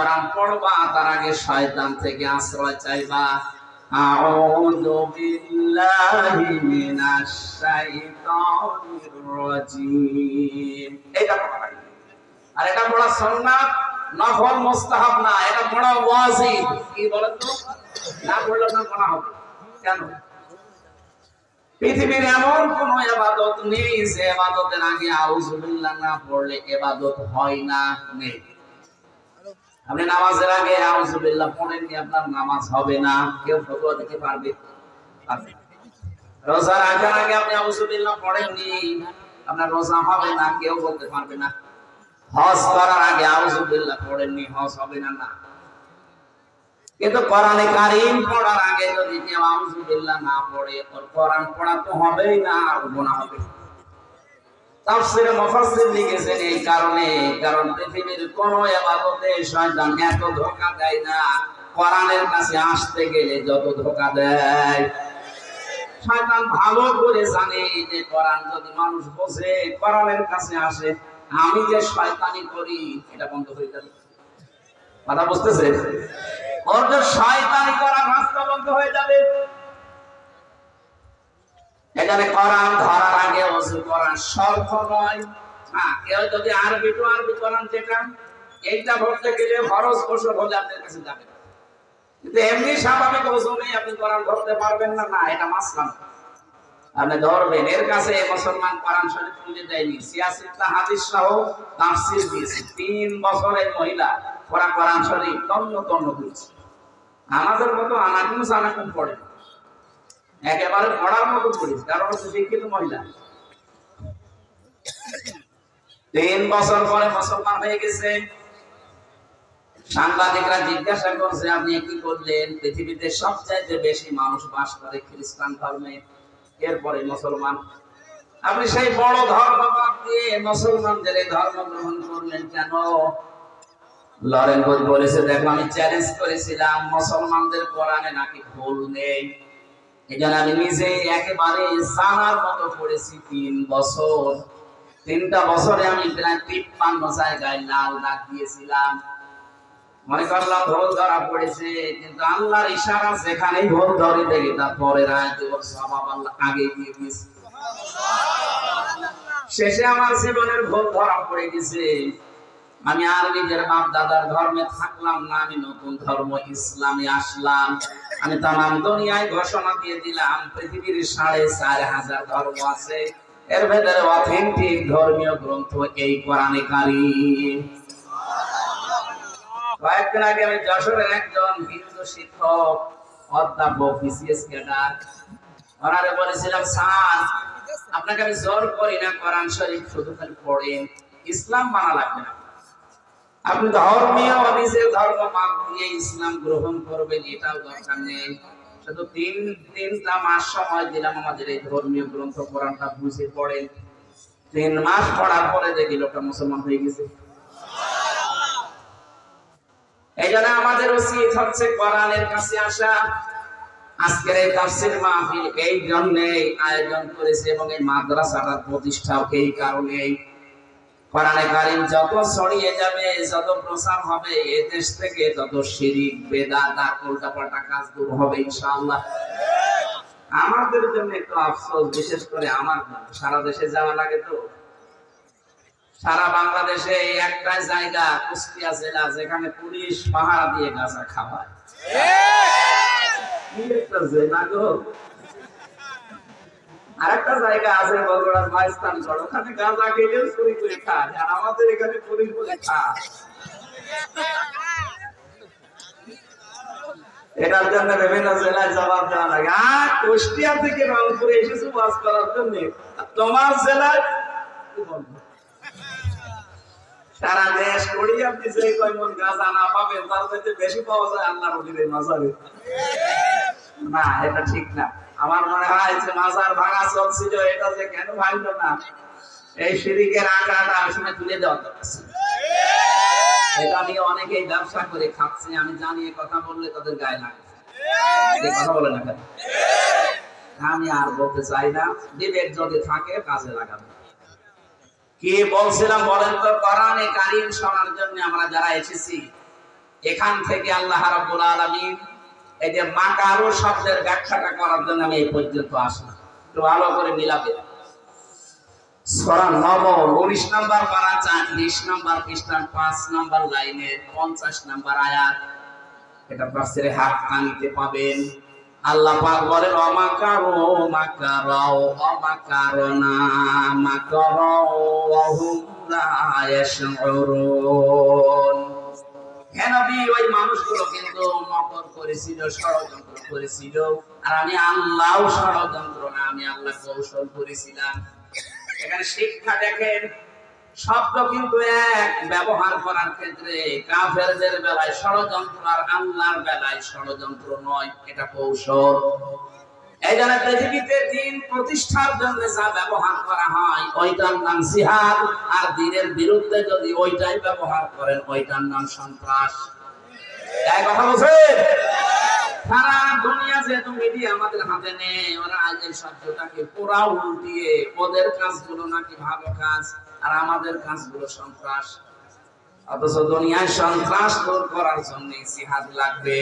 কোরআন পড়বা তার আগে শয়তান থেকে আশ্রয় চাইবা। আউযু বিল্লাহি মিনাশ শাইতানির রাজীম, এটা পড়া লাগে। আর এটা পড়া সুন্নাত, নফল, মুস্তাহাব না, এটা পড়া ওয়াজিব। কি বলেন তো, না পড়লে না পড়া হবে কেন? পৃথিবীর এমন কোন ইবাদত নেই যে ইবাদতের আগে আউযু বিল্লাহ না পড়লে ইবাদত হয় না, নেই। আপনি নামাজের আগে আউযু বিল্লাহ পড়েননি, আপনার নামাজ হবে না। কেউ ফতোয়া দিতে পারবে? রোজা রাখার আগে আপনি আউযু বিল্লাহ পড়েননি, আপনার রোজা হবে না, কেউ বলতে পারবে না। হজ করার আগে আউযু বিল্লাহ পড়েননি, হজ হবে না। না, কিন্তু কোরআনে কারীম পড়ার আগে যদি কেউ আউযু বিল্লাহ না পড়ে, ওর কোরআন পড়া তো হবেই না, আর গুনাহ হবে। তাফসীরে মুফাসসির লিখেছেন এই কারণে, কারণ পৃথিবীর কোন ইবাদতে শয়তান এত ধোঁকা দেয় না কোরআনের কাছে আসতে গেলে যত ধোঁকা দেয়। শয়তান ভালো করে জানে যে কোরআন যদি মানুষ বোঝে, কোরআনের কাছে আসে, আমি যে শয়তানি করি এটা বন্ধ হয়ে যাবে। কথা বুঝতেছে? ওর যে শয়তানি করার রাস্তা বন্ধ হয়ে যাবে। এখানে কোরআন ধরার আগে ওযু করা শর্ত নয়। হ্যাঁ, কেউ যদি আরবি টু আরবি কোরআন যেটা এইটা ধরতে গেলে ফরজ গোসল হলে আপনার কাছে যাবে, কিন্তু এমনি স্বাভাবিক ওযু নেই আপনি কোরআন ধরতে পারবেন না। না, এটা মাসলা না, আপনি ধরবেন। এর কাছে মুসলমান কোরআন শরীফ তুলে দেয়নি, সিয়াসিতা হাদিস সহ তাফসীর দিয়েছে। 3 বছরের মহিলা ওরা কোরআন শরীফ তন্ন তন্ন করেছে। আমাদের মতো আনাকুম সানাকুম পড়ে না, একেবারে পড়ার মতো পড়েছে, কারণ হচ্ছে শিক্ষিত মহিলা। 3 বছর পরে মুসলমান হয়ে গেছে। সাংবাদিকরা জিজ্ঞাসা করছে, আপনি কি করলেন? পৃথিবীতে সবচাইতে বেশি মানুষ বাস করে খ্রিস্টান ধর্মে, এরপরে মুসলমান। আপনি সেই বড় ধর্ম বাদ দিয়ে মুসলমানদের এই ধর্ম গ্রহণ করলেন কেন? লরেন বুশ বলেছে, দেখো আমি চ্যালেঞ্জ করেছিলাম মুসলমানদের কোরআনে নাকি ভুল নেই, এজন্য আমি নিজে একেবারে জানার মতো পড়েছি 3 বছর। 3টা বছরে আমি প্রায় 53 জায়গায় লাল দাগ দিয়েছিলাম। মনে করলাম ভুল ধরা পড়েছে, কিন্তু আল্লাহর ইশারা যেখানেই ভুল ধরে দেখি তার পরের আয়াতে ওর সওয়াব আল্লাহ আগে দিয়ে দিয়েছে। শেষে আমার জীবনের ভুল ধরা পড়ে গেছে। আমি আর নিজের বাপ দাদার ধর্মে থাকলাম না, আমি নতুন ধর্ম ইসলামে আসলাম। আমি তামাম দুনিয়ায় ঘোষণা দিয়ে দিলাম পৃথিবীর 4,500 ধর্ম আছে, এর ভেতরে অথেন্টিক ধর্মীয় গ্রন্থ এই কোরআনে কারীম। কয়েকদিন আগে আমি যশোরের একজন হিন্দু শিক্ষক, অধ্যাপক, বিসিএস ক্যাডার, ওনারে বলেছিলাম, স্যার আপনাকে আমি জোর করি না কোরআন শরীফ শুধু খালি পড়েন, ইসলাম মানা লাগবে না, আপনি ধর্মীয় নিজের ধর্ম বাদ দিয়ে ইসলাম গ্রহণ করবেন, এটাও দরকার নেই। শুধু 3টা মাস সময় দিলাম আমাদের এই ধর্মীয় গ্রন্থ কোরআনটা বুঝে পড়েন। 3 মাস পড়ার পরে দেখি লোকটা মুসলমান হয়ে গেছে। এই জন্য আমাদের উচিত হচ্ছে কোরআনের কাছে আসা। আজকের এই তাফসীর মাহফিল এই জন্যই আয়োজন করেছে, এবং এই মাদ্রাসাটার প্রতিষ্ঠাও এই কারণেই। কোরআনে কারীম যত ছড়িয়ে যাবে, যত প্রচার হবে এই দেশ থেকে, তত শিরক, বেদাত আর উল্টাপাল্টা কাজ দূর হবে ইনশাআল্লাহ। আমাদের জন্য একটু আফসোস, বিশেষ করে আমার সারা দেশে যাওয়া লাগে তো, সারা বাংলাদেশে এই একটা জায়গা কুষ্টিয়া জেলা যেখানে পুলিশ পাহারা দিয়ে গাঁজা খাওয়ায়। কি একটা জেলা গো! আরেকটা জায়গা আছে বগুড়ার মাইস্তান গড়, ওখানে গাঁজা খেলে চুরি করে খায়, আর আমাদের এখানে পুলিশ বলে খায়। এটার জন্য বিভিন্ন জেলায় জবাব দেওয়া লাগে। আর কুষ্টিয়া থেকে রংপুরে এসেছো ওয়াজ করার জন্য, তোমার জেলায় কি বলবো? সারা দেশ করি আপনি যে কয় মন গাঁজা না পাবেন, তার চাইতে বেশি পাওয়া যায় আল্লাহর ওলিদের মাজারে। না, এটা ঠিক না। আমার মনে হয় যে মাজার ভাঙা চলছিল, এটা যে কেন ভাঙলো না, এই শিরকের আঁকড়াটা আসলে তুলে দেওয়া দরকার ছিল। এটা নিয়ে অনেকেই ব্যবসা করে খাচ্ছে, আমি জানি কথা বললে তাদের গায়ে লাগে, কথা বলে না কেন? আমি আর বলতে চাই না, বিবেক যদি থাকে কাজে লাগাবে। কি বলছিলাম বলেন তো? কোরআনে কারীম শোনার জন্য আমরা যারা এসেছি, এখান থেকে আল্লাহ রাব্বুল আলামিন এই যে মাকারু শব্দের ব্যাখ্যাটা করার জন্য আমি এই পর্যন্ত আসলাম। একটু ভালো করে মিলাবে। সূরা নমল 19 নাম্বার পারা 40 নাম্বার পৃষ্ঠার 5 নাম্বার লাইনের 50 নাম্বার আয়াত। এটা তাফসীরে হাক্কানিতে পাবেন। আল্লাহ পাক বলেন অমাকারু মাকারাও অমাকারনা মাকারাও ওয়া হুম লা ইয়াশউরুন। হে নবী, ওই মানুষগুলো কিন্তু মকর করেছিল, ষড়যন্ত্র করেছিল, আর আমি আল্লাহও ষড়যন্ত্র না, আমি আল্লাহ কৌশল করেছিলাম। এখানে শিক্ষা দেখেন, শব্দ কিন্তু এক, ব্যবহার করার ক্ষেত্রে কাফেরদের বেলায় ষড়যন্ত্র আর আল্লাহর বেলায় ষড়যন্ত্র নয়, এটা কৌশল। এই জন্য পৃথিবীতে দিন প্রতিষ্ঠার জন্য যা ব্যবহার করা হয় ওইটার নাম জিহাদ, আর দিনের বিরুদ্ধে যদি ওইটাই ব্যবহার করেন ওইটার নাম সন্ত্রাস। এই কথা বলছেন? সারা দুনিয়া যেহেতু মিডিয়া আমাদের হাতে নেই, ওরা আজ এই শব্দটাকে পুরা উল্টিয়ে ওদের কাজগুলো নাকি ভালো কাজ আর আমাদের কাজগুলো সন্ত্রাস। অথচ দুনিয়ায় সন্ত্রাস দূর করার জন্য জিহাদ লাগবে।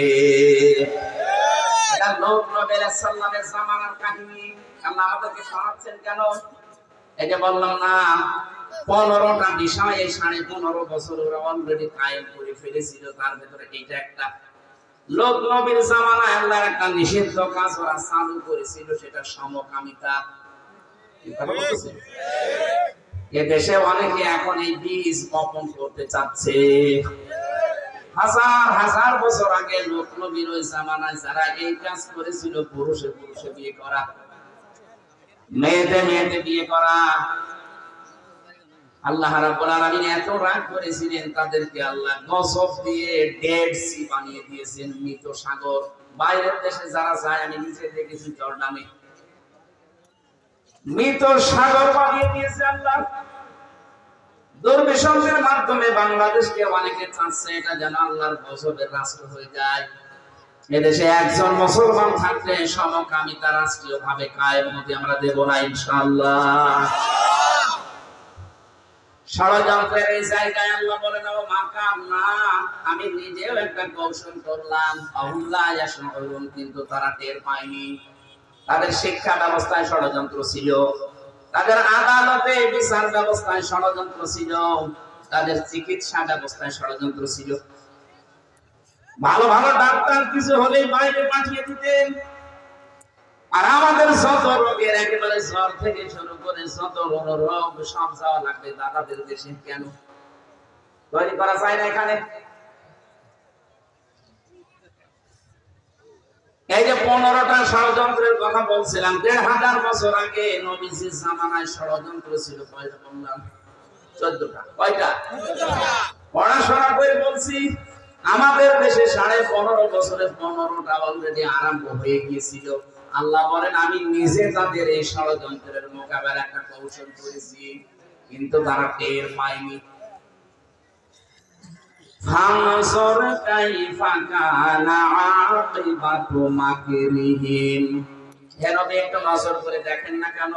এটা লোক নবী সাল্লাল্লাহু আলাইহি জামানার কাহিনী। আল্লাহ আমাদেরকে শোনাচ্ছেন কেন? এই যে বললাম না, 15টা বিষয় এই 15.5 বছর ওরা অলরেডি কায়েম করে ফেলেছিল। তার ভিতরে এইটা একটা। লোক নবীর জামানায় আল্লাহর একটা নিষিদ্ধ কাজ ওরা চালু করেছিল, সেটা সমকামিতা। এদেশে অনেকে এখন এই বীজ বপন করতে চাচ্ছে। হাজার হাজার বছর আগে লোক নবীর ওই জামানায় যারা এই কাজ করেছিল, পুরুষে পুরুষে বিয়ে করা, মেয়েতে মেয়েতে বিয়ে করা, আল্লাহ রাব্বুল আলামিন এত রাগ করেছিলেন তাদেরকে, আল্লাহ গজব দিয়ে ডেড সি বানিয়ে দিয়েছেন, মৃত সাগর। বাইরের দেশে যারা যায়, আমি নিজে দেখেছি জর্ডানে, মৃত সাগর বানিয়ে দিয়েছে আল্লাহ। দুর্বিসন্ধির মাধ্যমে বাংলাদেশকে অনেকে চাচ্ছে এটা যেন আল্লাহর গজবের রাষ্ট্র হয়ে যায়। এদেশে একজন মুসলমান থাকলে সমকামিতা রাষ্ট্রীয় ভাবে কায়েম হতে আমরা দেব না ইনশাআল্লাহ। ষড়যন্ত্রের এই জায়গায় আল্লাহ বলেন ও মাকার না, আমি নিজেও একটা কৌশল করলাম, আল্লাহ ইয়াশউরুন, কিন্তু তারা টের পায়নি। তাদের শিক্ষা ব্যবস্থায় ষড়যন্ত্র ছিল, তাদের আদালতে বিচার ব্যবস্থায় ষড়যন্ত্র ছিল, তাদের চিকিৎসা ব্যবস্থায় ষড়যন্ত্র ছিল। ভালো ভালো ডাক্তার কিছু হলেই বাইরে পাঠিয়ে দিতেন, আর আমাদের যত রোগের একেবারে জ্বর থেকে শুরু করে যত রোগ সব যাওয়া লাগবে দাদাদের দেশে। কেন তৈরি করা যায় না এখানে? এই যে 15টা ষড়যন্ত্রের কথা বলছিলাম, 1500 বছর আগে নবীজির জামানায় ষড়যন্ত্র ছিল কয়টা বললাম? 14টা। কয়টা? পড়াশোনা করে বলছি, আমাদের দেশে 15.5 বছরে 15টা অলরেডি আরম্ভ হয়ে গিয়েছিল। আল্লাহ বলেন আমি নিজে তাদের এই ষড়যন্ত্রের মোকাবেলা একটা কৌশল করেছি, কিন্তু তারা টের পায়নি। ফানসুর কাইফা কানা আকিবাতু মাকরিহিম। হে নবী, একটু নজর করে দেখেন না কেন,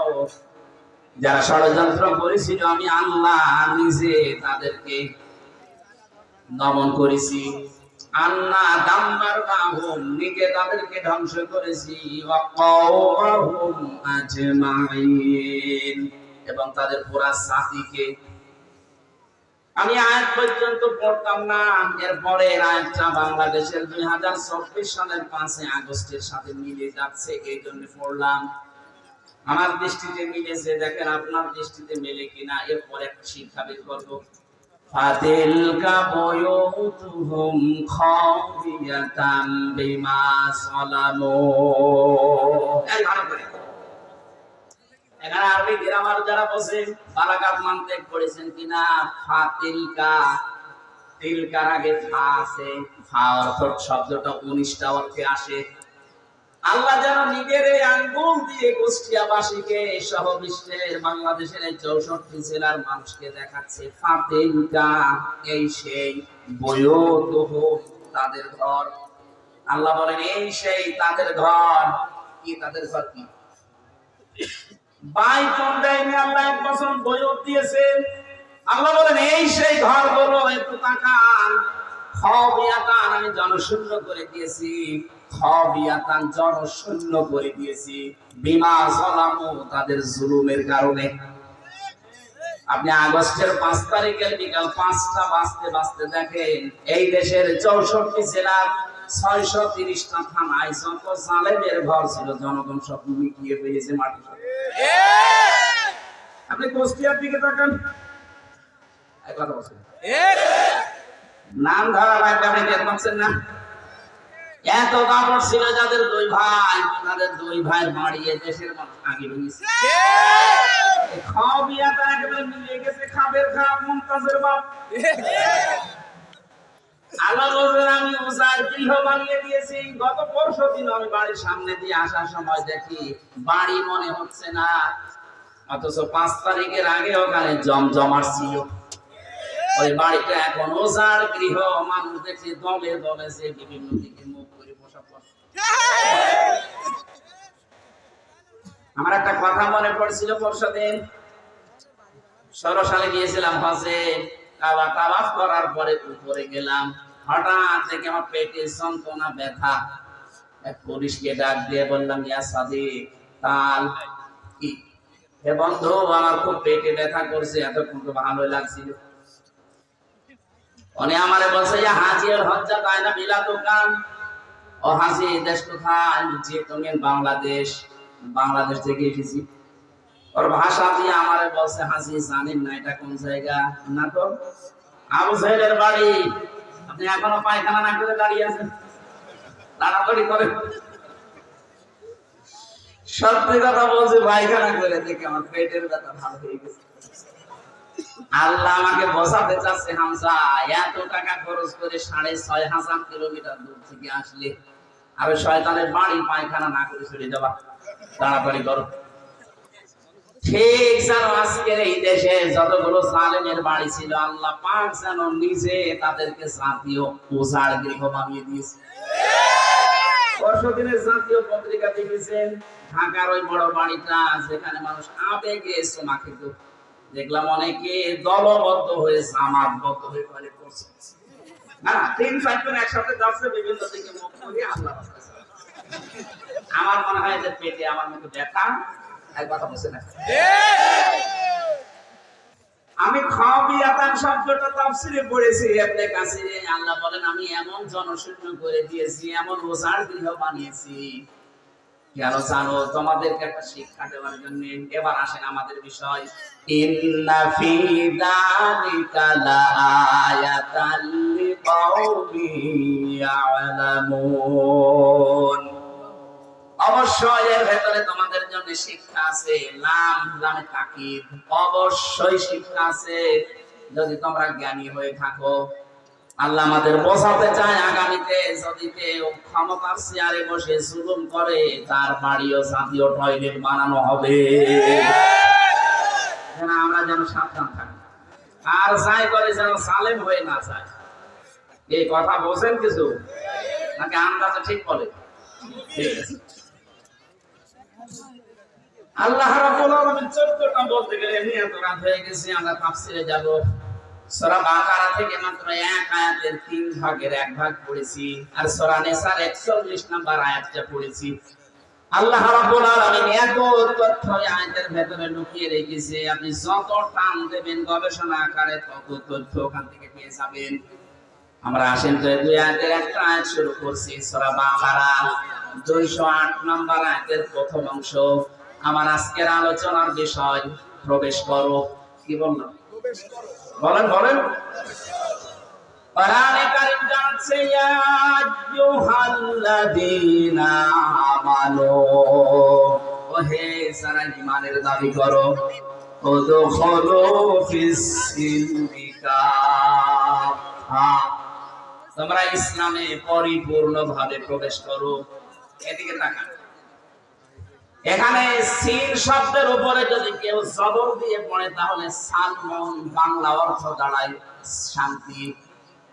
যারা ষড়যন্ত্র করেছিল আমি আল্লাহ নিজে তাদেরকে দমন করেছি। আন্না দাম্মারনাহুম, নিজে তাদেরকে ধ্বংস করেছি, ওয়া কাওমাহুম আজমাইন, এবং তাদের পুরা জাতিকে। আমি আয়াত পর্যন্ত পড়তাম না, এরপরে আয়াতটা বাংলাদেশের 2024 সালের 5 আগস্টের সাথে মিলে যাচ্ছে, এই জন্য পড়লাম। আমার দৃষ্টিতে মিলেছে, দেখেন আপনার দৃষ্টিতে মেলে কিনা, এরপরে একটা শিক্ষা বের করবো। ফাতিলকা বুয়ুতুহুম খাওফিয়াতাম বিমা সালামু। এই ভালো করে এখানে আরবি গ্রামার যারা বসেন, বালাগাত মানতেক পড়েছেন কিনা? ফাতিলকা, তিলকার আগে ফা আছে, ফা অর্থ শব্দটা 19টা অর্থে আসে। আল্লাহ যেন নিজের এই আঙ্গুল দিয়ে কুষ্টিয়াবাসীকে সহ বিশ্বের বাংলাদেশের এই 64 জেলার মানুষকে দেখাচ্ছে ফাতিলকা, এই সেই বুয়ুতুহুম, তাদের ঘর। আল্লাহ বলেন এই সেই তাদের ঘর। কি তাদের ঘর? কি বাইতুল দেয়নি, আল্লাহ এক বছর বুয়ুত দিয়েছেন। আল্লাহ বলেন এই সেই ঘরগুলো, একটু তাকান। খাবিয়াতান আমি জনশূন্য করে দিয়েছি, খাবিয়াতান জনশূন্য করে দিয়েছি, বিমা যালামু তাদের জুলুমের কারণে। আপনি আগস্টের 5 তারিখের বিকাল 5টা বাজতে দেখেন এই দেশের 64 জেলার 630টা থানায় যত জালেমের ঘর ছিল জনগণ সব মিটিয়ে ফেলেছে মাটি। আপনি কুষ্টিয়ার দিকে তাকান, এক কথা বলছেন নাম ধরা ভাই আপনি টের পাচ্ছেন না? এত কাপড় ছিল যাদের দুই ভাই, তাদের দুই ভাই বাড়িয়ে দেশের মানুষ আগে বেরিয়েছে। খাবিয়াটা একেবারে মিলিয়ে গেছে, খাবের খাপ মুমতাজের বাপ। আল্লাহ বলেন আমি উজার গৃহ বানিয়ে দিয়েছি। গত পরশুদিন আমি বাড়ির সামনে দিয়ে আসার সময় দেখি বাড়ি মনে হচ্ছে না, অথচ 5 তারিখের আগে ওখানে জমজমাট ছিল। ওই বাড়িটা এখন উজার গৃহ, মানুষ দেখছি দলে দলে যে বিভিন্ন দিকে মুখ করে বসা পড়ছে। আমার একটা কথা মনে পড়ছিল, পরশুদিন 16 সালে গিয়েছিলাম হজে, কাবা তাওয়াফ করার পরে উপরে গেলাম, হঠাৎ থেকে আমার পেটে যন্ত্রণা ব্যথা। এক পুলিশকে ডাক দিয়ে বললাম, ইয়া সাদিক তাল কি হে বন্ধু, আমার খুব পেটে ব্যথা করছে, এতক্ষণ তো ভালোই লাগছিল। উনি আমারে বলছে, ইয়া হাজি আল হজ্জা তাইনা বিলাতুকান, ও হাজি দেশ কোথায়? যে তুমি বাংলাদেশ। বাংলাদেশ থেকে এসেছি। ওর ভাষা দিয়ে আমারে বলছে, হাজি জানেন না এটা কোন জায়গা? না তো। আবু জাহেলের বাড়ি। আপনি এখনো পায়খানা না করে দাঁড়িয়ে আছেন, তাড়াতাড়ি করে। সত্যি কথা বলছি, পায়খানা করে দেখে আমার পেটের ব্যথা ভালো হয়ে গেছে। আল্লাহ আমাকে বোঝাতে চাচ্ছে, হামজা এত টাকা খরচ করে 6,500 কিলোমিটার দূর থেকে আসলে আর শয়তানের বাড়ি পায়খানা না করে চলে যাবা, তাড়াতাড়ি করো। ঠিক যেন আজকের এই দেশে যতগুলো জালেমের বাড়ি ছিল, আল্লাহ পাক যেন নিজে তাদেরকে জাতীয় উজাড় গৃহ বানিয়ে দিয়েছে। পরশুদিনের জাতীয় পত্রিকা দেখেছেন, ঢাকার ওই বড় বাড়িটা যেখানে মানুষ আবেগে সোমা খেত, দেখলাম অনেকে দলবদ্ধ হয়ে জামাতবদ্ধ হয়ে পারে করছে। না 3-4 জন একসাথে যাচ্ছে বিভিন্ন দিকে মুখ করে আল্লাহ। আমার মনে হয় যে পেটে আমার মতো ব্যথা, এক কথা বলছে না। আমি খাবিয়াতান শব্দটা তাফসিরে পড়েছি ইবনে কাসিরে। আল্লাহ বলেন আমি এমন জনশূন্য করে দিয়েছি, এমন উজাড় গৃহ বানিয়েছি। কেন জানো? তোমাদেরকে একটা শিক্ষা দেওয়ার জন্য। এবার আসেন আমাদের বিষয়। ইন্না ফি যালিকা লাআয়াতাল লিকাওমিন ইয়ালামুন। অবশ্যই এর ভেতরে তোমাদের জন্য শিক্ষা আছে। লামে তাকিদ, অবশ্যই শিক্ষা আছে যদি তোমরা জ্ঞানী হয়ে থাকো। আল্লাহ আমাদের বোঝাতে চায়, আগামীতে যদি কেউ ক্ষমতার চেয়ারে বসে জুলুম করে, তার বাড়িও জাতীয় টয়লেট বানানো হবে। আমরা যেন সাবধান থাকি, আর যাই করে যেন জালেম হয়ে না যায়। এই কথা বোঝেন কিছু নাকি আন্দাজে ঠিক বলে? ঠিক আছে। আল্লাহ রাব্বুল আলামিন 14টা বলতে গেলে এত রাত হয়ে গেছে, আমরা তাফসিরে যাব। সূরা বাকারা থেকে মাত্র এক আয়াতের 3 ভাগের 1 ভাগ পড়েছি, আর সূরা নিসার 41 নম্বর আয়াতটা পড়েছি। আল্লাহ রাব্বুল আলামিন এত তথ্য আয়াতের ভেতরে লুকিয়ে রেখেছে, আপনি যত টান দেবেন গবেষণা আকারে তত তথ্য ওখান থেকে পেয়ে যাবেন। আমরা আসেন তো 2 আয়াতের একটা আয়াত শুরু করছি, সূরা বাকারা 208 নম্বর আয়াতের প্রথম অংশ। আমার আজকের আলোচনার বিষয় প্রবেশ করো। কি বললাম? প্রবেশ করো। বলেন। কোরআনে কারীম জানাচ্ছে, ইয়া আইয়ুহাল্লাযীনা আমানু, ওহে যারা ঈমানের দাবি করো, উদখুলু ফিস-সিলমি কাফা, তোমরা ইসলামে পরিপূর্ণভাবে প্রবেশ করো। এদিকে তাকান। এখানে সিন শব্দের উপরে যদি কেউ জবর দিয়ে পড়ে তাহলে সালমন বাংলা অর্থ দাঁড়ায় শান্তি,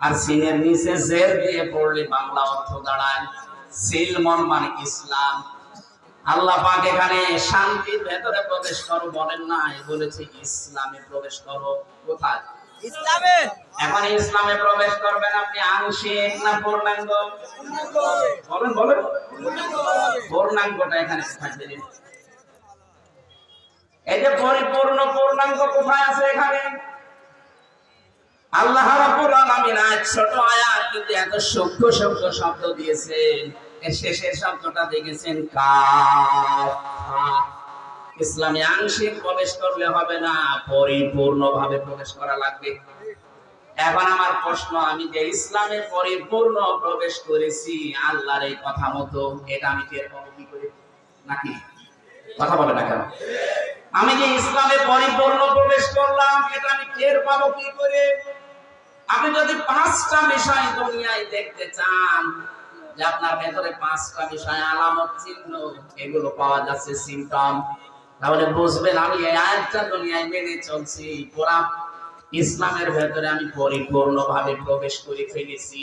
আর সিনের নিচে জের দিয়ে পড়লে বাংলা অর্থ দাঁড়ায় সিলমন মানে ইসলাম। আল্লাহ পাক এখানে শান্তির ভেতরে প্রবেশ করো বলেন না, বলেছে ইসলামে প্রবেশ করো। কোথায়? ইসলামে। এখন ইসলামে প্রবেশ করবেন আপনি আংশিক না পূর্ণাঙ্গ? বলেন বলেন, পূর্ণাঙ্গটা এখানে থাকবে। এই যে পরিপূর্ণ পূর্ণাঙ্গ কোথায় আছে? এখানে আল্লাহ রাব্বুল আলামিন ছোট আয়াত কিন্তু এত সূক্ষ্ম সূক্ষ্ম শব্দ দিয়েছেন। এর শেষের শব্দটা দেখেছেন কাফ। ইসলামে আংশিক প্রবেশ করলে হবে না, পরিপূর্ণভাবে প্রবেশ করা লাগবে। এখন আমার প্রশ্ন, আমি যে ইসলামে পরিপূর্ণ প্রবেশ করেছি আল্লাহর এই কথা মতো, এটা আমি টের পাবো কি করে? নাকি কথা বলে না কেন? আমি যে ইসলামে পরিপূর্ণ প্রবেশ করলাম এটা আমি টের পাবো কি করে? আপনি যদি 5টা বিষয় দুনিয়ায় দেখতে চান যে আপনার ভেতরে 5টা বিষয় আলামত চিহ্ন এগুলো পাওয়া যাচ্ছে, সিম্পটম, তাহলে বুঝবেন আমি এই আয়াতটা দুনিয়ায় মেনে চলছি, পুরা ইসলামের ভেতরে আমি পরিপূর্ণভাবে প্রবেশ করে ফেলেছি।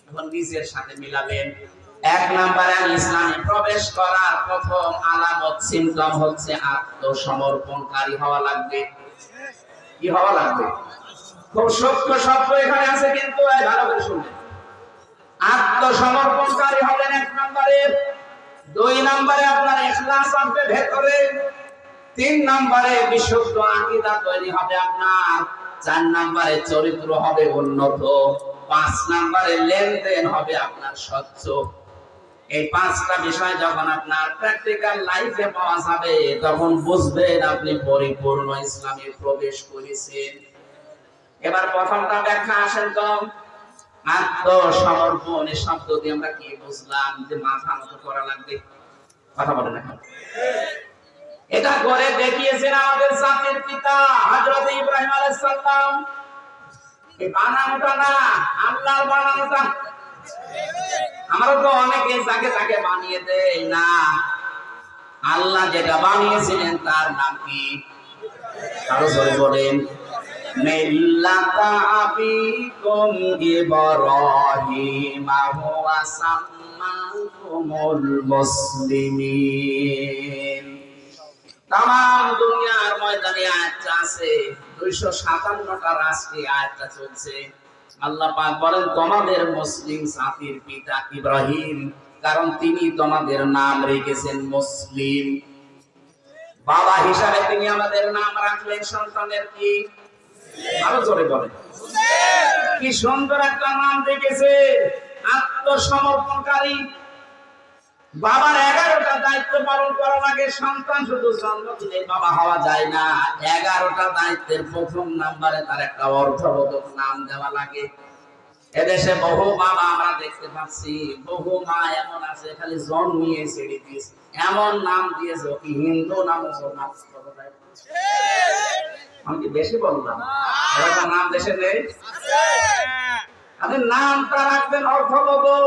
এখন নিজের সাথে মিলাবেন। 1 নম্বরে আমি ইসলামে প্রবেশ করার প্রথম আলামত সিম্পটম হচ্ছে আত্মসমর্পণকারী হওয়া লাগবে। কি হওয়া লাগবে? খুব সূক্ষ্ম শব্দ এখানে আছে কিন্তু ভালো করে শুনবেন। আত্মসমর্পণকারী হবেন 1 নম্বরে। 2 নম্বরে আপনার ইখলাস আসবে ভেতরে। 3 নম্বরে বিশুদ্ধ আকীদা তৈরি হবে আপনার। 4 নম্বরে চরিত্র হবে উন্নত। 5 নম্বরে লেনদেন হবে আপনার স্বচ্ছ। এই 5টা বিষয় যখন আপনার প্র্যাকটিক্যাল লাইফে পাওয়া যাবে তখন বুঝবেন আপনি পরিপূর্ণ ইসলামে প্রবেশ করেছেন। এবার প্রথমটা ব্যাখ্যা আসেন তো। আত্মসমর্পণ এই শব্দ দিয়ে আমরা কি বুঝলাম? যে মাথা নত করা লাগবে। কথা বলেন না? এটা করে দেখিয়েছেন আমাদের জাতির পিতা হযরত ইব্রাহিম আলাইহিস সালাম। এই বানানোটা না, আল্লাহর বানানোটা। আমরা তো অনেকে যাকে তাকে বানিয়ে দেই না, আল্লাহ যেটা বানিয়েছিলেন তার নাম কি? আরো জোরে বলেন। মিল্লাতা আবিকুম ইব্রাহিম ওয়া সাম্মাকুমুল মুসলিমিন। তাম দুনিয়ার ময়দানে আয়াতটা আছে, 257টা রাষ্ট্রে আয়াতটা চলছে। আল্লাহ পাক বলেন তোমাদের মুসলিম জাতির পিতা ইব্রাহিম, কারণ তিনি তোমাদের নাম রেখেছেন মুসলিম। বাবা হিসাবে তিনি আমাদের নাম রাখলেন সন্তানের কি? আরো জোরে বলেন। কি সুন্দর একটা নাম রেখেছে, আত্মসমর্পণকারী। বাবার 11টা দায়িত্ব পালন করা লাগে। সন্তান শুধু জন্ম দিলে বাবা হওয়া যায় না, 11টা দায়িত্বের প্রথম নাম্বারে তার একটা অর্থবোধক নাম দেওয়া লাগে। এদেশে বহু বাবা আমরা দেখতে পাচ্ছি, বহু মা এমন আছে খালি জন্মিয়ে ছেড়ে দিয়েছে, এমন নাম দিয়েছে কি হিন্দু না মুসলমান। আমি কি বেশি বললাম? এরকম নাম দেশে নেই। আপনি নামটা রাখবেন অর্থবোধক।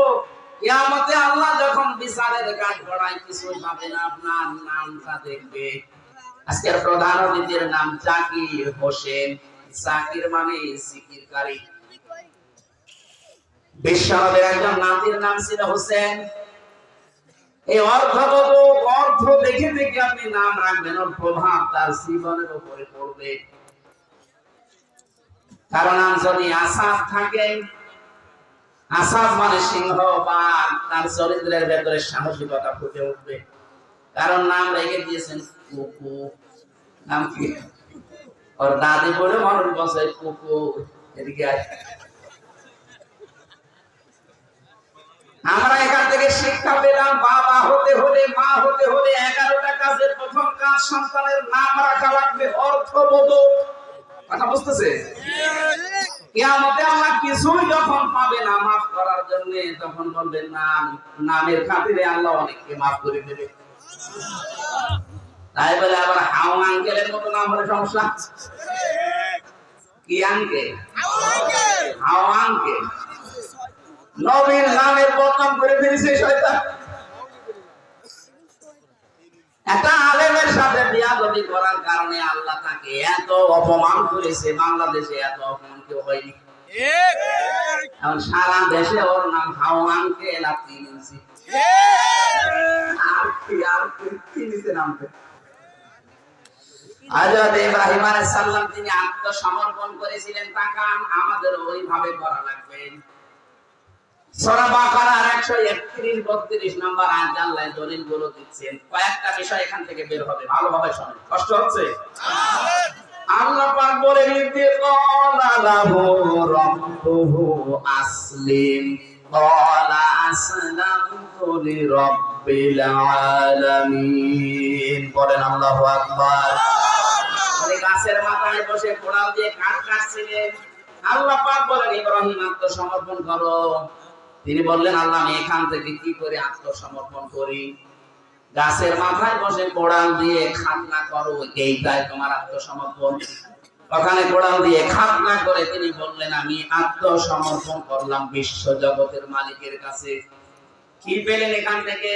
কিয়ামতে আল্লাহ যখন বিচারের কাজ করায় কিছু পাবে না, আপনার নামটা দেখবে। আজকের প্রধান অতিথির নাম জাকির হোসেন। জাকির মানে জিকিরকারী। বিশ্বনবীর একজন নাতির নাম ছিল হোসেন। এই অর্থবোধক, অর্থ দেখে দেখে আপনি নাম রাখবেন, ওর প্রভাব তার জীবনের উপরে পড়বে। কারণ নাম যদি আসাদ থাকে, আসাদ মানে সিংহ, বা তার চরিত্রের ভেতরে সাহসিকতা ফুটে উঠবে। কারণ নাম রেখে দিয়েছেন কুকু। নাম কি? ওর দাদি বলে মানুষ বসে কুকু। এদিকে আমরা এখান থেকে শিক্ষা পেলাম, বাবা হতে হলে, মা হতে হলে 11টা কাজের প্রথম কাজ সন্তানের নাম রাখা লাগবে, অর্থবোধক। কথা বুঝতেছে? কিয়ামতে আল্লাহ কিছুই যখন পাবে না মাফ করার জন্য, তখন বলবেন নাম। নামের খাতিরে আল্লাহ অনেককে মাফ করে দেবে। তাই বলে আবার হাও আঙ্কেলের মতো নাম হলে সমস্যা। কি আঙ্কেল? হাও আঙ্কেল। নবীর নামের বদনাম করে ফেলেছে শয়তান। একটা আলেমের সাথে বিয়াদবি করার কারণে আল্লাহ তাকে এত অপমান করেছে, বাংলাদেশে এত অপমান কেউ হয়নি। এখন সারা দেশে ওর নাম হাওয়ানকে লাতি নিয়েছে। আর কি নিচে নামবে। হযরত ইব্রাহিম আলাইহিস সালাম তিনি আত্মসমর্পণ করেছিলেন। তাকান, আমাদের ওইভাবে করা লাগবে। সূরা বাকারার 131-32 নম্বর আয়াত আল্লাহ দলিলগুলো দিচ্ছেন। কয়েকটা বিষয় এখান থেকে বের হবে, ভালোভাবে শুনুন। কষ্ট হচ্ছে? আল্লাহ পাক বলেন, ক্বালা লাহু রাব্বুহু আসলিম ক্বালা আসলামতু লিরাব্বিল আলামিন। বলেন আল্লাহু আকবার। ওই গাছের মাথায় বসে কোড়াল দিয়ে কাঠ কাটছিলেন। আল্লাহ পাক বলেন, ইব্রাহিম আত্মসমর্পণ করো। তিনি বললেন, আল্লাহ আমি এখান থেকে কি করে আত্মসমর্পণ করি? গাছের মাথায় বসে কোড়াল দিয়ে খাতনা করো, এইটাই তোমার আত্মসমর্পণ। ওখানে কোড়াল দিয়ে খাতনা করে তিনি বললেন, আমি আত্মসমর্পণ করলাম বিশ্ব জগতের মালিকের কাছে। কি পেলেন এখান থেকে?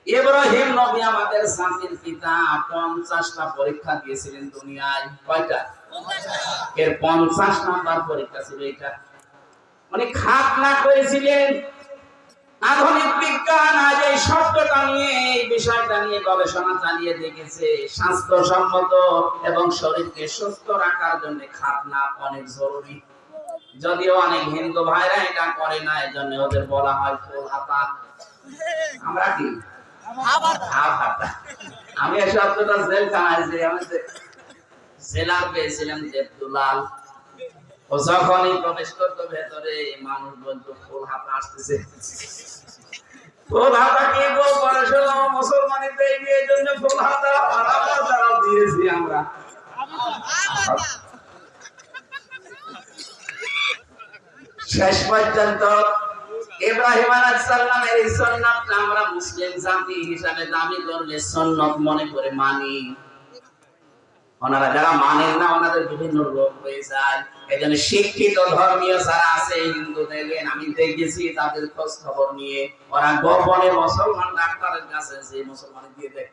ইব্রাহিম নবী আমাদের জাতির পিতা 50টা পরীক্ষা দিয়েছিলেন দুনিয়ায়। কয়টা? এর 50 নাম্বার পরীক্ষা ছিল এটা। মানে খাতনা করেছিলেন। আধুনিক বিজ্ঞান আজ এই শব্দটা নিয়ে, এই বিষয়টা নিয়ে গবেষণা চালিয়ে দেখেছে। স্বাস্থ্যসম্মত এবং শরীরকে সুস্থ রাখার জন্য খাতনা অনেক জরুরি। যদিও অনেক হিন্দু ভাইরা এটা করে না, এজন্য ওদের বলা হয় ফুল হাতা। আমরা কি আমি এই শব্দটা জেলখানায় যে আমি জেলার পেয়েছিলাম দেবদুলাল, ও যখনই প্রবেশ করতো ভেতরে মানুষ বলতো ফুল হাতা আসতেছে। ফুল হাতা কি গো পড়াশোনা মুসলমানি দেয়নি, এই জন্য ফুল হাতা আমরা তারাও দিয়েছি আমরা। শেষ পর্যন্ত ইব্রাহিম আলাইহিস সালামের এই সুন্নাতটা আমরা মুসলিম জাতি হিসাবে দাবি করলে সুন্নাত মনে করে মানি। ওনারা যারা মানেন না, ওনাদের বিভিন্ন রোগ হয়ে যায়। এজন্য শিক্ষিত ধর্মীয় যারা আছে হিন্দু দেখবেন, আমি দেখেছি তাদের খোঁজ খবর নিয়ে ওরা গোপনে মুসলমান ডাক্তারের কাছে যে মুসলমান দিয়ে দেয়।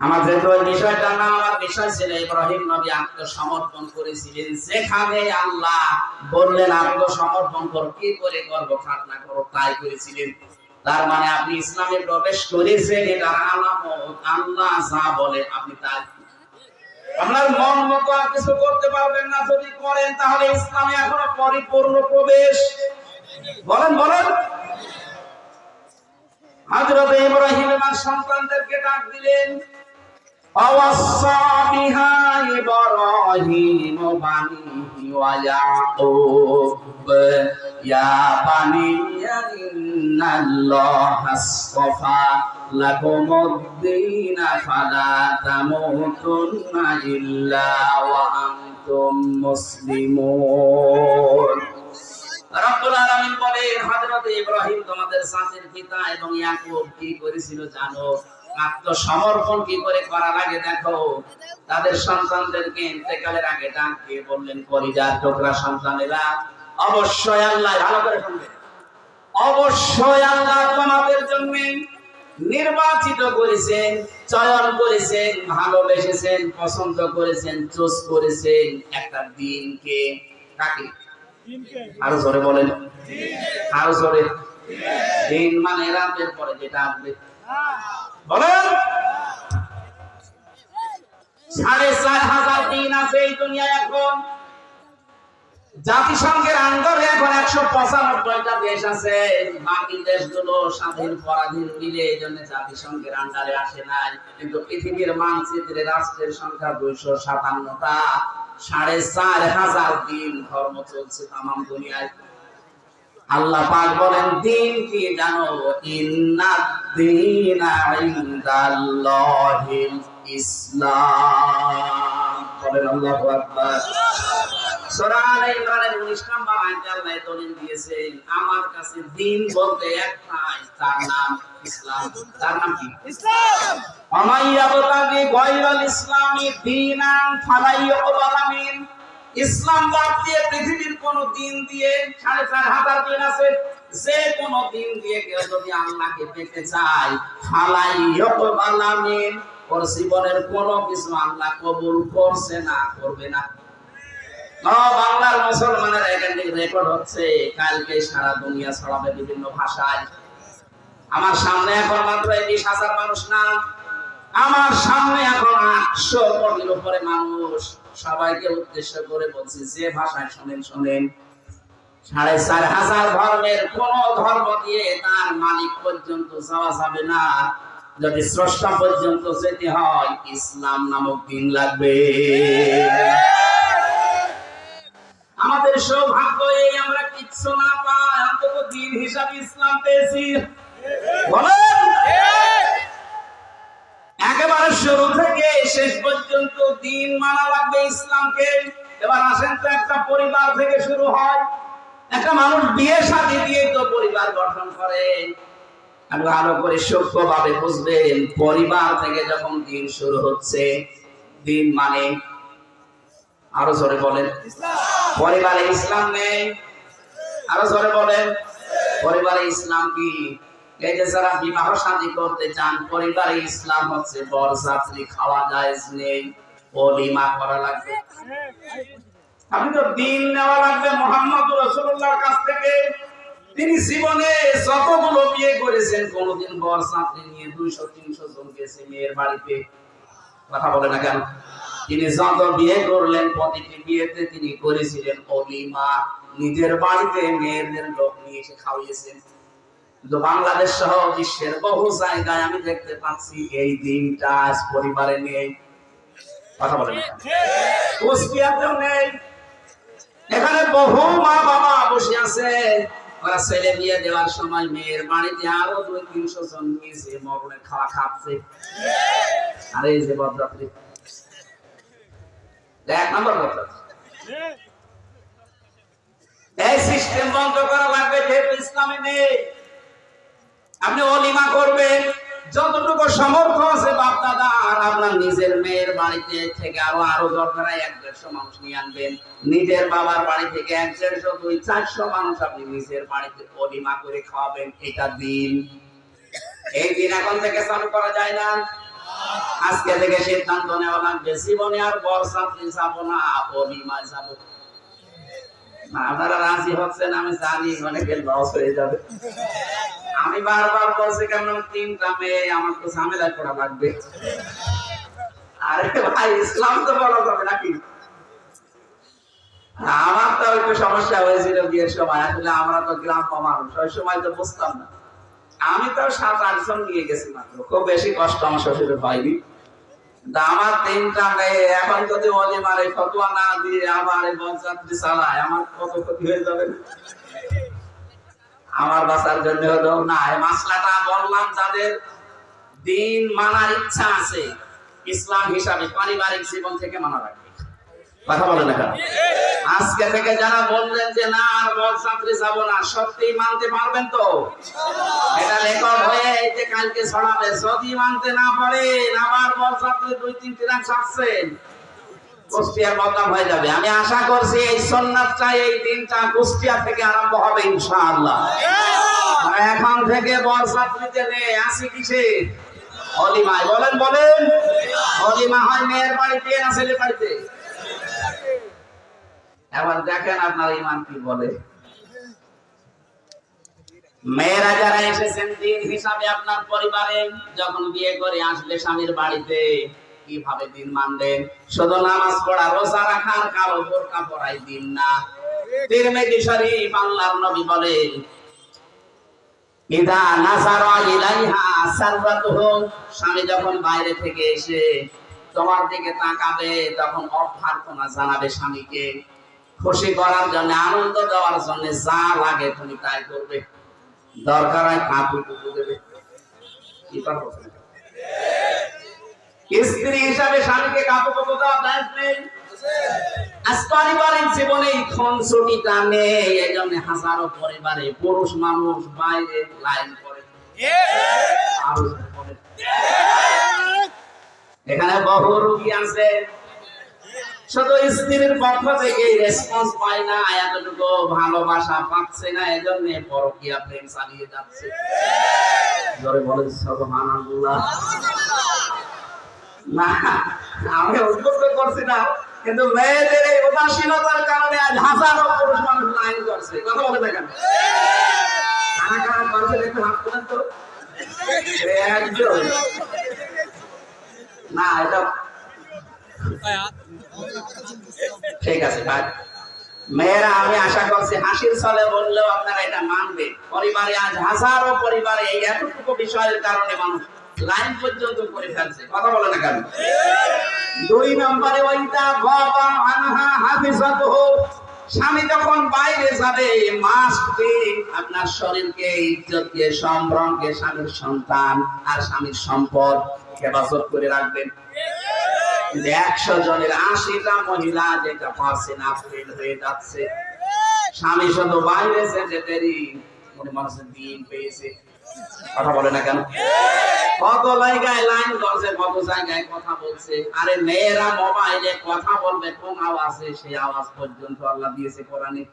আমার যেহেতু ওই বিষয়টা না, আমার বিষয় ছিল ইব্রাহিম নবী আত্মসমর্পণ করেছিলেন। যেখানে আল্লাহ বললেন আত্মসমর্পণ করো, কি করে করবো? খাতনা করো, তাই করেছিলেন। তার মানে আপনি ইসলামে প্রবেশ করেছেন, এটার আলামত আল্লাহ যা বলে আপনি তাই। আপনার মন মতো আর কিছু করতে পারবেন না। যদি করেন তাহলে ইসলামে এখনো পরিপূর্ণ প্রবেশ। বলেন বলেন। হযরত ইব্রাহিম তার সন্তানদেরকে ডাক দিলেন, আওয়াসা বিহা ইব্রাহিম বানিহি ওয়া ইয়াকুব ইয়া বানি ইন্নাল্লাহা আসফা লাকুমুদ-দীন ফালা তামুতুন্না ইল্লা ওয়া আনতুম মুসলিমুন। রব্বুল আলামিন বলেন, হযরত ইব্রাহিম তোমাদের জাতির পিতা এবং ইয়াকুব কি করেছিল জানো? আত্মসমর্পণ কি করে করা লাগে দেখো। তাদের সন্তানদেরকে ইন্তেকালের আগে ডাক দিয়ে বললেন, কলিজার টুকরা সন্তানেরা, অবশ্যই আল্লাহ, ভালো করে শুনবেন, অবশ্যই আল্লাহ তোমাদের জন্য নির্বাচিত করেছেন, চয়ন করেছেন, ভালোবেসেছেন, পছন্দ করেছেন, চুজ করেছেন একটা দিনকে। কাকে? আরো জোরে বলেন, আরো জোরে। দিন মানে রাতের পরে যেটা আসবে। বলেন, 4,500 দিন আছে এই দুনিয়ায়। এখন জাতিসংঘের আন্ডারে এখন 195টা দেশ আছে। বাকি দেশগুলো স্বাধীন পরাধীন মিলে, এই জন্য জাতিসংঘের আন্ডারে আসে নাই। কিন্তু পৃথিবীর মানচিত্রে রাষ্ট্রের সংখ্যা 257টা। 4,500 দিন ধর্ম চলছে তাম দুনিয়ায়। আল্লাহ পাক বলেন, দিন কি জানো? ইন্নাদ-দীনা ইনদাল্লাহিল ইসলাম। বলেন আল্লাহু আকবার। সূরা আলে ইমরানের 19 নম্বর আয়াতে আল্লাহ দলিল দিয়েছেন, আমার কাছে দিন বলতে একটাই, তার নাম ইসলাম। তার নাম কি? ইসলাম। আমাইয়াবতাগি গায়রাল ইসলামি দীনান ফালাইয়ুকবালা মিন। ইসলাম বাদ দিয়ে পৃথিবীর কোন দিন দিয়ে, 4,500 দিন আছে, যে কোন দিন দিয়ে কেউ যদি আল্লাহকে পেতে চায়, ফালাইয়ুকবালা মিন, ওর জীবনের কোন কিছু আল্লাহ কবুল করছে না, করবে না। বাংলার মুসলমানের এখানে রেকর্ড হচ্ছে, কালকে সারা দুনিয়া ছড়াবে বিভিন্ন ভাষায়। আমার সামনে এখন মাত্র 20,000 মানুষ না, আমার সামনে এখন 800 কোটির উপরে মানুষ, সবাইকে উদ্দেশ্য করে বলছি যে ভাষায় শোনেন শোনেন। 4,500 ধর্মের কোন ধর্ম দিয়ে তার মালিক পর্যন্ত যাওয়া যাবে না, যদি স্রষ্টা পর্যন্ত যেতে হয় ইসলাম নামক দিন লাগবে। আমাদের সৌভাগ্য এই আমরা কিচ্ছু না পাই, অন্তত দিন হিসাবে ইসলাম পেয়েছি। বলেন একেবারে শুরু থেকে শেষ পর্যন্ত দিন মানা লাগবে ইসলামকে। এবার আসেন তো, একটা পরিবার থেকে শুরু হয়। একটা মানুষ বিয়ে শাদী দিয়ে তো পরিবার গঠন করে। ভালো করে সূক্ষ্মভাবে বুঝবেন, পরিবার থেকে যখন দিন শুরু হচ্ছে, দিন মানে আরো জোরে বলেন পরিবারে ইসলাম নেই। আরো জোরে বলেন পরিবারে ইসলাম কি? এই যে যারা বিবাহ শাদী করতে চান, পরিবারে ইসলাম হচ্ছে বরযাত্রী খাওয়া জায়েজ নেই, ওলিমা করা লাগবে। আপনি তো দিন নেওয়া লাগবে মুহাম্মদ রাসূলুল্লাহর কাছ থেকে। তিনি জীবনে যতগুলো বিয়ে করেছেন, কোনদিন বরযাত্রী নিয়ে 200-300 জন গেছে মেয়ের বাড়িতে? কথা বলে না কেন? তিনি যত বিয়ে করলেন, প্রতিটি বিয়েতে তিনি করেছিলেন ওলিমা, নিজের বাড়িতে মেয়েদের লোক নিয়ে এসে খাওয়িয়েছেন। কিন্তু বাংলাদেশ সহ বিশ্বের বহু জায়গায় আমি দেখতে পাচ্ছি এই দিনটা আজ পরিবারে নেই। কথা বলে না কেন? কুষ্টিয়াতেও নেই। এখানে বহু মা বাবা বসে আছে, ওরা ছেলে বিয়ে দেওয়ার সময় মেয়ের বাড়িতে আরো 200-300 জন নিয়েছে, মরণের খাওয়া খাচ্ছে। আর এই যে বরযাত্রী, এক নম্বর বরযাত্রী। এই সিস্টেম বন্ধ করা লাগবে, যেহেতু ইসলামে নেই। আপনি ওলিমা করবেন যতটুকু সামর্থ্য আছে বাপ দাদা, আর আপনার নিজের মেয়ের বাড়িতে থেকে আরো দরকার 100-150 মানুষ নিয়ে আনবেন। নিজের বাবার বাড়ি থেকে 150-200-400 মানুষ আপনি নিজের বাড়িতে ওলিমা করে খাওয়াবেন। এটা দিন। এই দিন এখন থেকে চালু করা যায় না। আজকে থেকে সিদ্ধান্ত নেওয়া লাগবে, জীবনে আর বরযাত্রী যাবো না, ওলিমায় যাবো। আপনারা রাজি হচ্ছেন আমি জানি, অনেকে লস হয়ে যাবে। আমি বারবার বলছি কেন, 3টা মেয়ে, আমার তো ঝামেলা করা লাগবে। আরে ভাই, ইসলাম তো বলা যাবে নাকি? আমার তো একটু সমস্যা হয়েছিল বিয়ের সময়। আসলে আমরা তো গ্রাম্য মানুষ, ওই সময় তো বুঝতাম না। আমি তো 7-8 জন নিয়ে গেছি মাত্র, খুব বেশি কষ্ট আমার শ্বশুরের হয়নি। আমার 3টা মেয়ে, এখন যদি ওলিমার এই ফতোয়া না দিয়ে আবার এই বরযাত্রী চালায়, আমার কত ক্ষতি হয়ে যাবে। আমার বাঁচার জন্য হলো না, এই মাসলাটা বললাম যাদের দিন মানার ইচ্ছা আছে, ইসলাম হিসাবে পারিবারিক জীবন থেকে মানা রাখবে। কথা বলে না কেন? আজকে থেকে যারা বললেন যে না আর বরযাত্রী যাবো না, সত্যি মানতে পারবেন তো? এটা রেকর্ড হয়ে এই যে কালকে ছড়াবে। যদি মানতে না পারেন, আবার বরযাত্রী 2-3টি রাত ছাড়ছেন, কুষ্টিয়ার বদনাম হয়ে যাবে। আমি আশা করছি এই সুন্নাতটা, এই দিনটা কুষ্টিয়া থেকে আরম্ভ হবে ইনশাআল্লাহ। এখন থেকে বরযাত্রীতে নেই, আসি কিসে? ওলিমায়। বলেন বলেন ওলিমা হয় মেয়ের বাড়িতে না ছেলের বাড়িতে? এবার দেখেন আপনার ইমান কি বলে। মেয়েরা যারা এসেছেন দিন হিসাবে আপনার পরিবারে, যখন বিয়ে করে আসলে স্বামীর বাড়িতে, কিভাবে দিন মানবেন? শুধু নামাজ পড়া, রোজা রাখার, কালো বোরকা পরাই দিন না। তিরমিজি শরীফ, আল্লাহর নবী বলেন, ইদা নাসারা ইলাইহা সাররাতুহু, স্বামী যখন বাইরে থেকে এসে তোমার দিকে তাকাবে, তখন অভ্যর্থনা জানাবে স্বামীকে, খুশি করার জন্য, আনন্দ দেওয়ার জন্য যা লাগে তুমি তাই করবে। দরকার হয় কাপড় টুকু দেবে। কি করবো? স্ত্রী হিসাবে স্বামীকে কাপড় দেওয়া দায়িত্ব নেই। আজ পারিবারিক জীবনে খুনসুটিটা নেই, এই জন্য হাজারো পরিবারে পুরুষ মানুষ বাইরে লাইন করে। এখানে বহু রোগী আছে, শুধু স্ত্রীর পক্ষ থেকে রেসপন্স পায় না, এতটুকু ভালোবাসা পাচ্ছে না, এজন্য পরকীয়া প্রেম চালিয়ে যাচ্ছে। জোরে বলেন সুবহানাল্লাহ। না, আমি উদ্বুদ্ধ করছি না, কিন্তু মেয়েদের এই উদাসীনতার কারণে আজ হাজারো পুরুষ মানুষ লাইন করছে। কথা বলে দেখেন, কারা কারা করছে একটু হাত তোলেন তো। একজন না এটা ঠিক আছে ভাই। মেয়েরা আমি আশা করছি হাসির ছলে বললেও আপনারা এটা মানবে। পরিবারে আজ হাজারো পরিবারে এই এতটুকু বিষয়ের কারণে মানুষ লাইন পর্যন্ত করে ফেলছে, কথা বলে না কেন? 2 নম্বরে ওইটা বাবা আনহা হাফিজাতুহু, স্বামী যখন বাইরে যাবে মাস্ট বি আপনার শরীরকে, ইজ্জতকে, সম্ভ্রমকে, স্বামীর সন্তান আর স্বামীর সম্পদ হেফাজত করে রাখবেন। 100 জনের 80টা মহিলা যেটা পারছেন আপডেট হয়ে যাচ্ছে। স্বামী শুধু বাইরে যেতে দেরি মনে মনে দিন পেয়েছে, কথা বলে না কেন? কত জায়গায় লাইন করছে, কত জায়গায় কথা বলছে। আরে মেয়েরা মোবাইলে কথা বলবে কোন আওয়াজে, সেই আওয়াজ পর্যন্ত আল্লাহ দিয়েছে কোরআনে।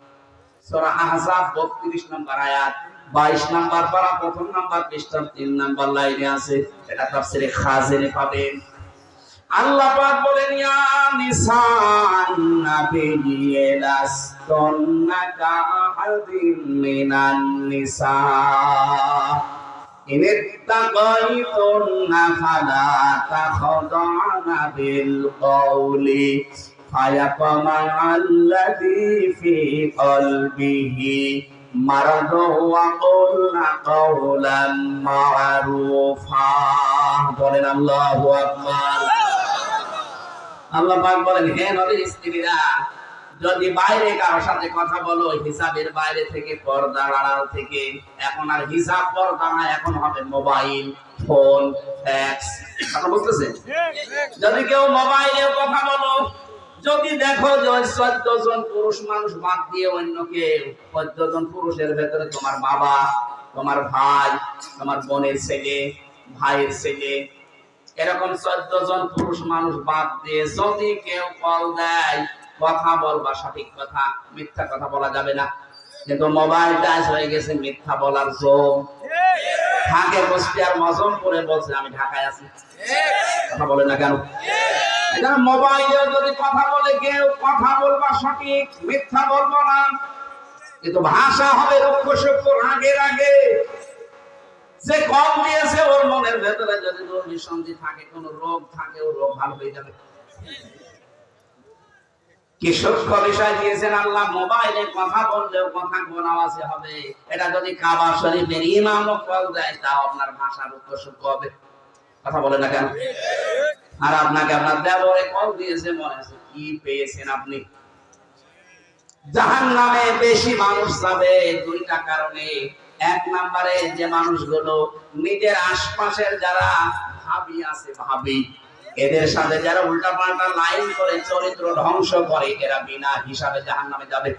সূরা আহজাব 32 নম্বর আয়াত, 22 নম্বর পারা প্রথম নম্বর পৃষ্ঠার 3 নম্বর লাইনে আছে। এটা তাফসীরে খাজিনে পাবেন। আল্লাহ পাক বলেন ইয়া নিসান নাবিয়্যি লাস্তুন্না কাআদিন মিনান নিসা ইনিত্তাকাইতুন্না ফালা তাখদা'না বিল কওলি ফায়াতমা'আল্লাযী ফী কলবিহি মারাদু ওয়া কুলনা কাওলান মা'রুফা। বলেন আল্লাহু আকবার। আল্লাহ পাক বলেন হে নবীর স্ত্রীরা, যদি বাইরে কারোর সাথে কথা বলো হিসাবের বাইরে থেকে, পর্দার আড়াল থেকে, এখন আর হিসাব পর্দা না, এখন হবে মোবাইল, ফোন, ফ্যাক্স, কথা বুঝতেছেন? যদি কেউ মোবাইলে কথা বলো, যদি দেখো যে 14 জন পুরুষ মানুষ বাদ দিয়ে অন্য কেউ 14 জন পুরুষের ভেতরে তোমার বাবা, তোমার ভাই, তোমার বোনের ছেলে, ভাইয়ের ছেলে, এরকম 14 জন পুরুষ মানুষ বাদ দিয়ে যদি কেউ কল দেয়, কথা বলবা সঠিক কথা, মিথ্যা কথা বলা যাবে না। কিন্তু মোবাইল টাচ হয়ে গেছে মিথ্যা বলার জোন। ঢাকে কুষ্টিয়ার মজমপুরে বলছে আমি ঢাকায় আছি, কথা বলে না কেন? এটা মোবাইলে যদি কথা বলে কেউ, কথা বলবা সঠিক, মিথ্যা বলবো না। কিন্তু ভাষা হবে রক্ষসক্ষ, রাগের আগে যে কম দিয়েছে ওর মনের ভেতরে যদি দুর্বিসন্ধি থাকে, কোন রোগ থাকে, ও রোগ ভালো হয়ে যাবে। কি সূক্ষ্ম বিষয় দিয়েছেন আল্লাহ। মোবাইলে কথা বললেও কথা কোন আওয়াজে হবে। এটা যদি কাবা শরীফের ইমামও কল দেয়, তাও আপনার ভাষার রক্ষসক্ষ হবে, কথা বলে না কেন? আর আপনাকে আপনার দেবরে কল দিয়েছে, মনে আছে কি পেয়েছেন আপনি? জাহান্নামে বেশি মানুষ যাবে 2টা কারণে। 1 নম্বরে যে মানুষগুলো নিজের আশপাশের যারা ভাবি আছে, ভাবি, এদের সাথে যারা উল্টাপাল্টা লাইন করে চরিত্র ধ্বংস করে, এরা বিনা হিসাবে জাহান্নামে যাবে।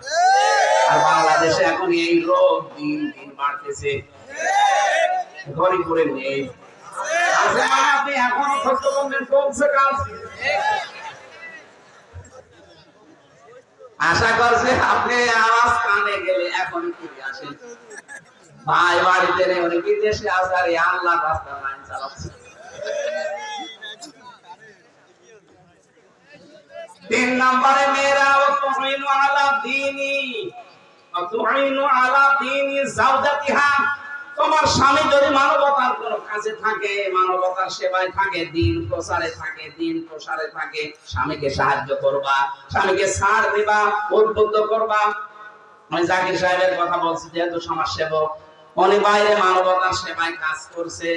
আর বাংলাদেশে এখন এই রোগ দিন দিন বাড়তেছে, ঘরে ঘরে নেই। আপনি এখন সত্য বলবেন চলছে কাজ। আশা করছি আপনি আওয়াজ কানে গেলে এখন ফিরে আসেন। ভাই বাড়িতে নেই, উনি বিদেশে আছে, আর আল্লাহ রাস্তা লাইন চালাচ্ছে। 3 নম্বরে মেয়েরা তুইনু আলা দীনি যাওজাতিহা, তোমার স্বামী যদি মানবতার কোন কাজে থাকে, মানবতার সেবায় থাকে, দিন প্রচারে থাকে, দিন প্রসারে থাকে, স্বামীকে সাহায্য করবা, স্বামীকে ছাড় দিবা, উদ্বুদ্ধ করবা। আমি জাকির সাহেবের কথা বলছি, যেহেতু সমাজসেবক, উনি বাইরে মানবতার সেবায় কাজ করছে,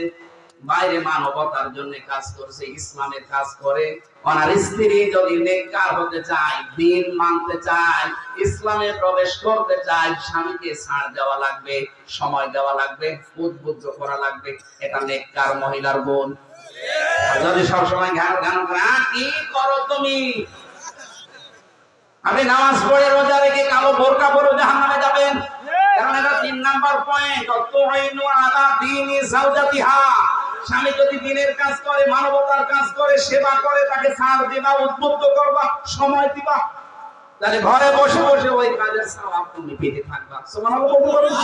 বাইরে মানবতার জন্য কাজ করছে, ইসলামের কাজ করে। ওনার স্ত্রী যদি নেককার হতে চায়, দ্বীন মানতে চায়, ইসলামে প্রবেশ করতে চায়, স্বামীকে ছাড় দেওয়া লাগবে, সময় দেওয়া লাগবে, উদ্বুদ্ধ করা লাগবে। এটা নেককার মহিলার গুণ। যদি সবসময় গান গান করে কি করো তুমি, আপনি নামাজ পড়ে রোজা রেখে কালো বোরকা পরে জাহান্নামে যাবেন। কারণ এটা 3 নাম্বার পয়েন্ট, তুইনু আলা দীনি যাওজাতিহা। স্বামী যদি দিনের কাজ করে, মানবতার কাজ করে, সেবা করে, তাকে ছাড় দিবা, উদ্বুদ্ধ করবা, সময় দিবা, তাহলে ঘরে বসে বসে ওই কাজের সওয়াব তুমি পেতে থাকবা। সুবহানাল্লাহ বলতে পারেন।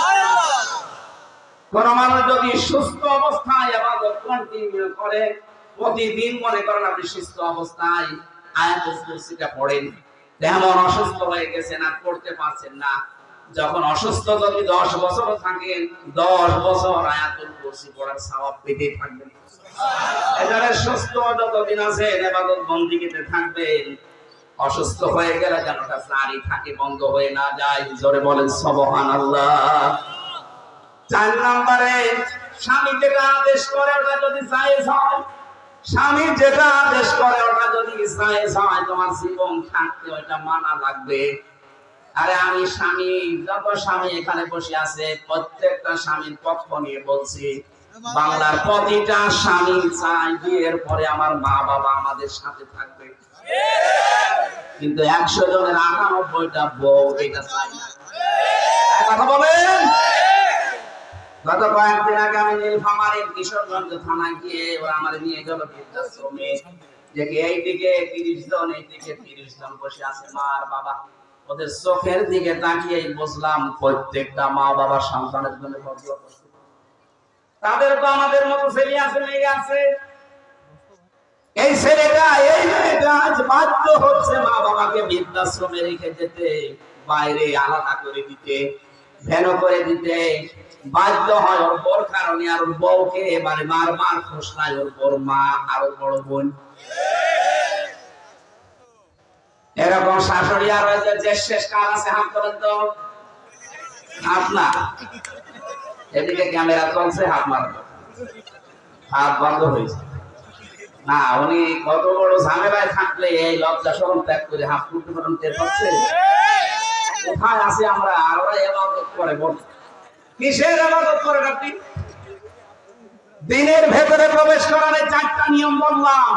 কোন মানুষ যদি সুস্থ অবস্থায় ইবাদত কন্টিনিউ করে, প্রতিদিন মনে করেন আপনি সুস্থ অবস্থায় আয়াতুল কুরসিটা পড়েন, তেমন অসুস্থ হয়ে গেছেন আর পড়তে পারছেন না, যখন অসুস্থ যদি 10 বছর থাকেন 10 বছর আয়াতুল কুরসি পড়ার সওয়াব পেতে থাকবেন। এবারে সুস্থ যতদিন আছে ইবাদত বন্দেগীতে থাকবেন, অসুস্থ হয়ে গেলে যেন তা জারি থাকে, বন্ধ হয়ে না যায়। জোরে বলেন সুবহানাল্লাহ। 4 নম্বরে স্বামী যেটা আদেশ করে ওটা যদি জায়েজ হয়, স্বামী যেটা আদেশ করে ওটা যদি জায়েজ হয়, তোমার জীবন থাকতে ওটা মানা লাগবে। আরে আমি স্বামী, যত স্বামী এখানে বসে আছে প্রত্যেকটা স্বামীর পক্ষ নিয়ে বলছি, বাংলার প্রতিটা স্বামী চাই বিয়ের পরে আমার মা বাবা আমাদের সাথে থাকবে, কিন্তু 100 জনের 98টা বউ এটা চাই না। কথা বলেন। গত কয়েকদিন আগে আমি নীলফামারীর কিশোরগঞ্জ থানায় গিয়ে ওরা আমার নিয়ে গেল বৃদ্ধাশ্রমে, যে এইদিকে 30 জন এইদিকে 30 জন বসে আছে মা আর বাবা। ওদের চোখের দিকে তাকিয়ে বুঝলাম প্রত্যেকটা মা বাবা সন্তানের জন্য গর্ব করছে। তাদের তো আমাদের মতো ছেলে আছে, মেয়ে আছে। এই ছেলেটা এই মেয়েটা আজ বাধ্য হচ্ছে মা বাবাকে বৃদ্ধাশ্রমে রেখে যেতে, বাইরে আলাদা করে দিতে, ভেন করে দিতে বাধ্য হয় ওর বড় কারণে। আর ওর বউকে এবারে বারবার খোসলায় ওর বড় মা আর ওর বড় বোন। এরকম শাশুড়ি আর যে শেষ কার আছে হাত করেন তো। হাত না, এদিকে ক্যামেরা চলছে, হাত মারবে, হাত বন্ধ হয়েছে না। উনি কত বড় ঝামেলায় থাকলে এই লজ্জা শরম ত্যাগ করে হাত তুলতে পারেন, টের পাচ্ছে কোথায় আছি আমরা। আর ওরা ইবাদত করে, বল কিসের ইবাদত করেন আপনি? দিনের ভেতরে প্রবেশ করার 4টা নিয়ম বললাম।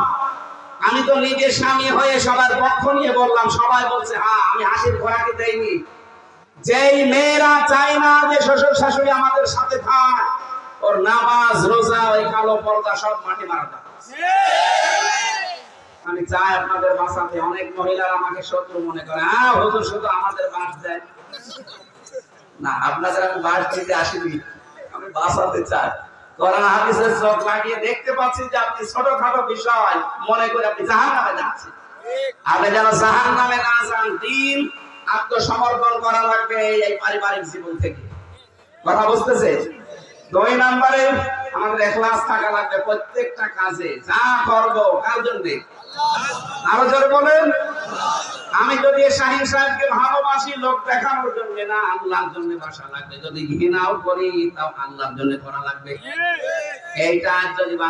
আমি তো নিজে স্বামী হয়ে সবার পক্ষ নিয়ে বললাম, সবাই বলছে হ্যাঁ, আমি হাসির খোরাকি দেইনি। যেই মেয়েরা চায় না যে শ্বশুর শাশুড়ি আমাদের সাথে থাক, ওর নামাজ রোজা ওই কালো পর্দা সব মাটি মারা দাও। আমি চাই আপনাদের বাঁচাতে। অনেক মহিলারা আমাকে শত্রু মনে করে, হ্যাঁ হুজুর শুধু আমাদের বাঁচ দেয় না, আপনাদের আমি বাঁচ দিতে আসিনি, আমি বাঁচাতে চাই। কোরআন হাদিসের চোখ লাগিয়ে দেখতে পাচ্ছি যে আপনি ছোটখাটো বিষয় মনে করে আপনি জাহান্নামে যাচ্ছেন। আপনি যেন জাহান্নামে না যান, দিন আত্মসমর্পণ করা লাগবে এই পারিবারিক জীবন থেকে। কথা বুঝতেছে? 2 নম্বরে আমাদের ইখলাস থাকা লাগবে প্রত্যেকটা কাজে। যা করব কার জন্য? আরো জোরে বলেন। আমি যদি শাহিন সাহেবকে ভালোবাসি লোক দেখানোর জন্য না, আল্লাহর জন্য বাসা লাগবে। যদি ঘৃণাও করি তাও আল্লাহর জন্য করা লাগবে। এইটা যদি